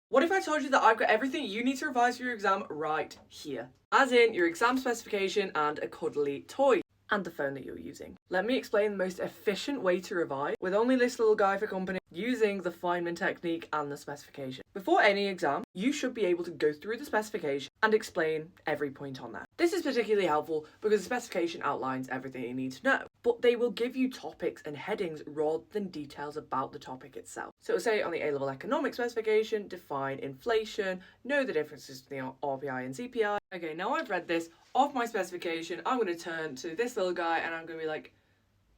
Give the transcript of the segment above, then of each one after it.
What if I told you that I've got everything you need to revise for your exam right here? As in your exam specification and a cuddly toy. And the phone that you're using. Let me explain the most efficient way to revise with only this little guy for company using the Feynman technique and the specification. Before any exam, you should be able to go through the specification and explain every point on that. This is particularly helpful because the specification outlines everything you need to know, but they will give you topics and headings rather than details about the topic itself. So it'll say on the A-level economics specification, define inflation, know the differences between the RPI and CPI. Okay, now I've read this off my specification, I'm going to turn to this little guy and I'm going to be like,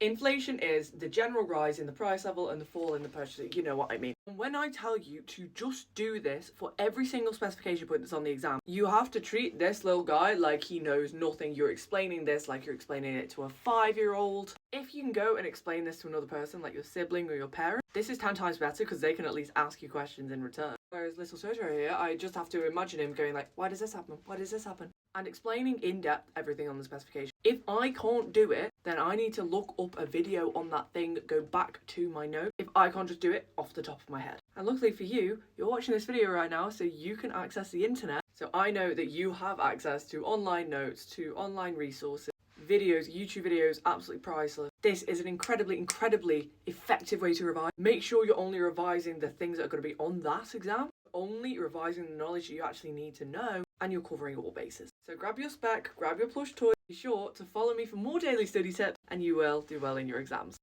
inflation is the general rise in the price level and the fall in the purchase. You know what I mean. And when I tell you to just do this for every single specification point that's on the exam, you have to treat this little guy like he knows nothing. You're explaining this like you're explaining it to a 5-year-old. If you can go and explain this to another person, like your sibling or your parent, this is 10 times better because they can at least ask you questions in return. Whereas little Soto here, I just have to imagine him going like, why does this happen? Why does this happen? And explaining in depth everything on the specification. If I can't do it, then I need to look up a video on that thing, go back to my notes, if I can't just do it off the top of my head. And luckily for you, you're watching this video right now, so you can access the internet. So I know that you have access to online notes, to online resources, videos, YouTube videos, absolutely priceless. This is an incredibly effective way to revise. Make sure you're only revising the things that are going to be on that exam, only revising the knowledge that you actually need to know, and you're covering all bases. So grab your spec, grab your plush toy, be sure to follow me for more daily study tips, and you will do well in your exams.